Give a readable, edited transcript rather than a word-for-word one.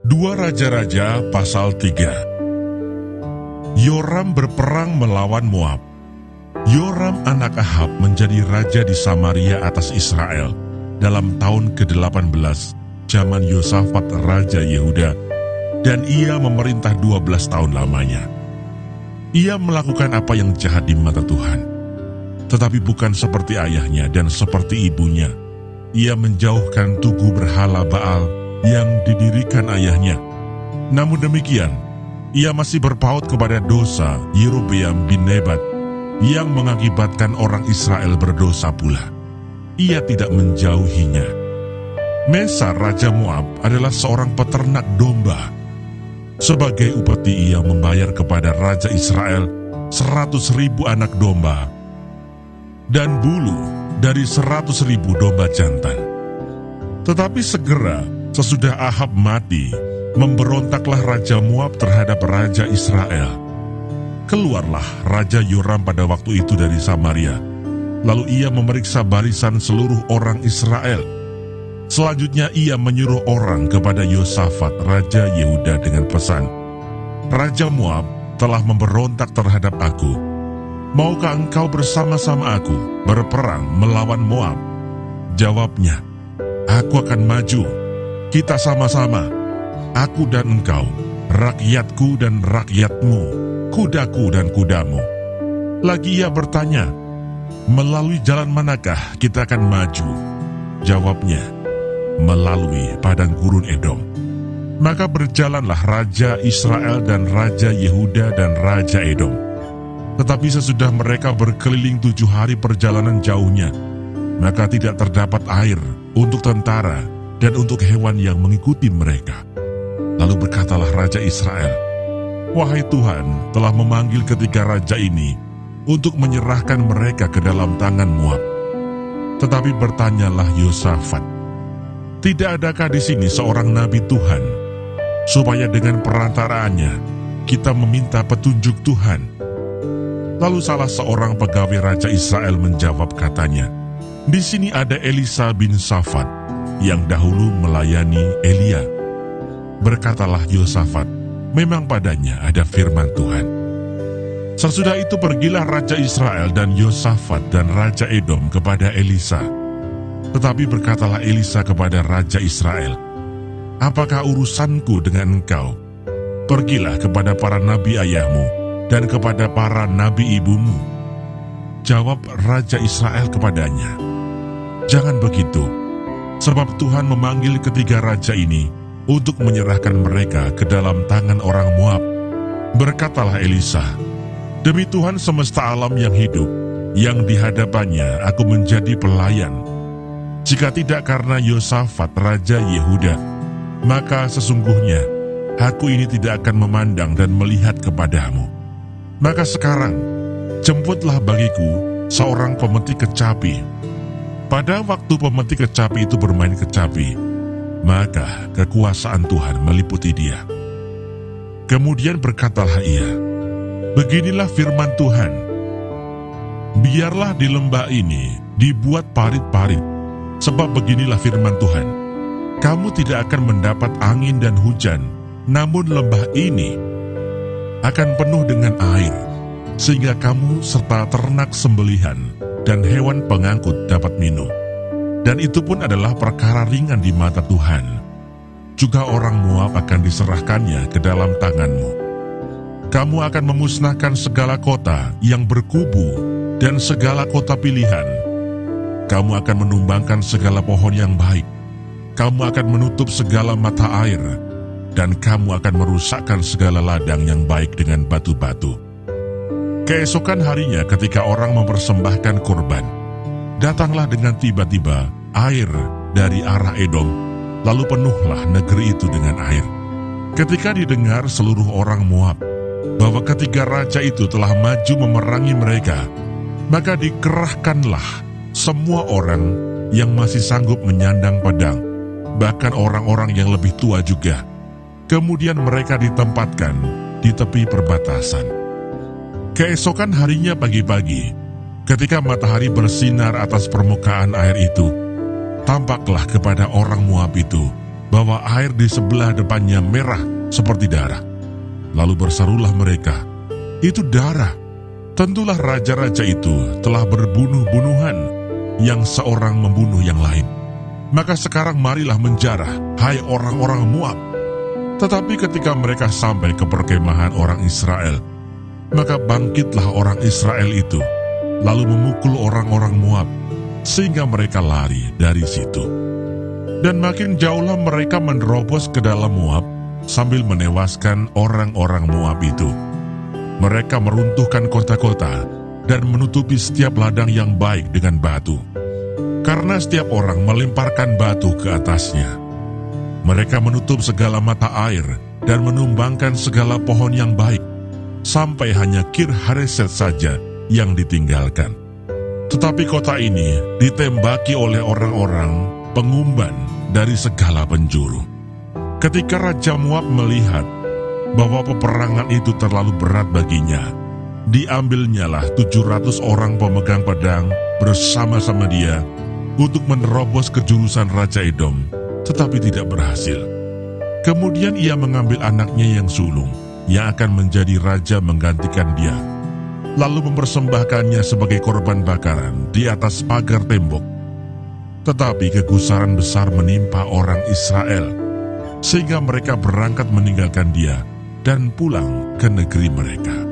Dua Raja-Raja pasal 3. Yoram berperang melawan Moab. Yoram anak Ahab menjadi raja di Samaria atas Israel dalam tahun ke-18 zaman Yosafat Raja Yehuda, dan ia memerintah 12 tahun lamanya. Ia melakukan apa yang jahat di mata Tuhan, tetapi bukan seperti ayahnya dan seperti ibunya. Ia menjauhkan tugu berhala Baal yang didirikan ayahnya. Namun demikian, ia masih berpaut kepada dosa Yerobeam bin Nebat yang mengakibatkan orang Israel berdosa pula. Ia tidak menjauhinya. Mesa Raja Moab adalah seorang peternak domba. Sebagai upeti ia membayar kepada Raja Israel 100.000 anak domba dan bulu dari 100.000 domba jantan. Tetapi segera sesudah Ahab mati, memberontaklah Raja Moab terhadap Raja Israel. Keluarlah Raja Yoram pada waktu itu dari Samaria. Lalu ia memeriksa barisan seluruh orang Israel. Selanjutnya ia menyuruh orang kepada Yosafat Raja Yehuda dengan pesan, "Raja Moab telah memberontak terhadap aku. Maukah engkau bersama-sama aku berperang melawan Moab?" Jawabnya, "Aku akan maju. Kita sama-sama, aku dan engkau, rakyatku dan rakyatmu, kudaku dan kudamu." Lagi ia bertanya, "Melalui jalan manakah kita akan maju?" Jawabnya, "Melalui padang gurun Edom." Maka berjalanlah Raja Israel dan Raja Yehuda dan Raja Edom. Tetapi sesudah mereka berkeliling 7 hari perjalanan jauhnya, maka tidak terdapat air untuk tentara dan untuk hewan yang mengikuti mereka. Lalu berkatalah Raja Israel, "Wahai Tuhan telah memanggil ketiga raja ini untuk menyerahkan mereka ke dalam tangan Moab." Tetapi bertanyalah Yosafat, "Tidak adakah di sini seorang nabi Tuhan, supaya dengan perantaraannya kita meminta petunjuk Tuhan?" Lalu salah seorang pegawai Raja Israel menjawab katanya, "Di sini ada Elisa bin Safat, yang dahulu melayani Elia." Berkatalah Yosafat, "Memang padanya ada firman Tuhan." Sesudah itu pergilah Raja Israel dan Yosafat dan Raja Edom kepada Elisa. Tetapi berkatalah Elisa kepada Raja Israel, "Apakah urusanku dengan engkau? Pergilah kepada para nabi ayahmu dan kepada para nabi ibumu." Jawab Raja Israel kepadanya, "Jangan begitu, sebab Tuhan memanggil ketiga raja ini untuk menyerahkan mereka ke dalam tangan orang Moab." Berkatalah Elisa, "Demi Tuhan semesta alam yang hidup, yang di hadapannya aku menjadi pelayan, jika tidak karena Yosafat Raja Yehuda, maka sesungguhnya aku ini tidak akan memandang dan melihat kepadamu. Maka sekarang, jemputlah bagiku seorang pemetik kecapi." Pada waktu pemetik kecapi itu bermain kecapi, maka kekuasaan Tuhan meliputi dia. Kemudian berkatalah ia, "Beginilah firman Tuhan, biarlah di lembah ini dibuat parit-parit, sebab beginilah firman Tuhan, kamu tidak akan mendapat angin dan hujan, namun lembah ini akan penuh dengan air, sehingga kamu serta ternak sembelihan dan hewan pengangkut dapat minum. Dan itu pun adalah perkara ringan di mata Tuhan. Juga orang Moab akan diserahkannya ke dalam tanganmu. Kamu akan memusnahkan segala kota yang berkubu dan segala kota pilihan. Kamu akan menumbangkan segala pohon yang baik. Kamu akan menutup segala mata air, dan kamu akan merusakkan segala ladang yang baik dengan batu-batu." Keesokan harinya ketika orang mempersembahkan kurban, datanglah dengan tiba-tiba air dari arah Edom, lalu penuhlah negeri itu dengan air. Ketika didengar seluruh orang Moab bahwa ketiga raja itu telah maju memerangi mereka, maka dikerahkanlah semua orang yang masih sanggup menyandang pedang, bahkan orang-orang yang lebih tua juga. Kemudian mereka ditempatkan di tepi perbatasan. Keesokan harinya pagi-pagi, ketika matahari bersinar atas permukaan air itu, tampaklah kepada orang Moab itu bahwa air di sebelah depannya merah seperti darah. Lalu berserulah mereka, "Itu darah! Tentulah raja-raja itu telah berbunuh-bunuhan, yang seorang membunuh yang lain. Maka sekarang marilah menjarah, hai orang-orang Moab." Tetapi ketika mereka sampai ke perkemahan orang Israel, maka bangkitlah orang Israel itu, lalu memukul orang-orang Moab, sehingga mereka lari dari situ. Dan makin jauhlah mereka menerobos ke dalam Moab, sambil menewaskan orang-orang Moab itu. Mereka meruntuhkan kota-kota, dan menutupi setiap ladang yang baik dengan batu, karena setiap orang melemparkan batu ke atasnya. Mereka menutup segala mata air, dan menumbangkan segala pohon yang baik, sampai hanya Kir Hareset saja yang ditinggalkan. Tetapi kota ini ditembaki oleh orang-orang pengumban dari segala penjuru. Ketika Raja Moab melihat bahwa peperangan itu terlalu berat baginya, diambilnyalah 700 orang pemegang pedang bersama-sama dia untuk menerobos ke jurusan Raja Edom, tetapi tidak berhasil. Kemudian ia mengambil anaknya yang sulung, yang akan menjadi raja menggantikan dia, lalu mempersembahkannya sebagai korban bakaran di atas pagar tembok. Tetapi kegusaran besar menimpa orang Israel, sehingga mereka berangkat meninggalkan dia dan pulang ke negeri mereka.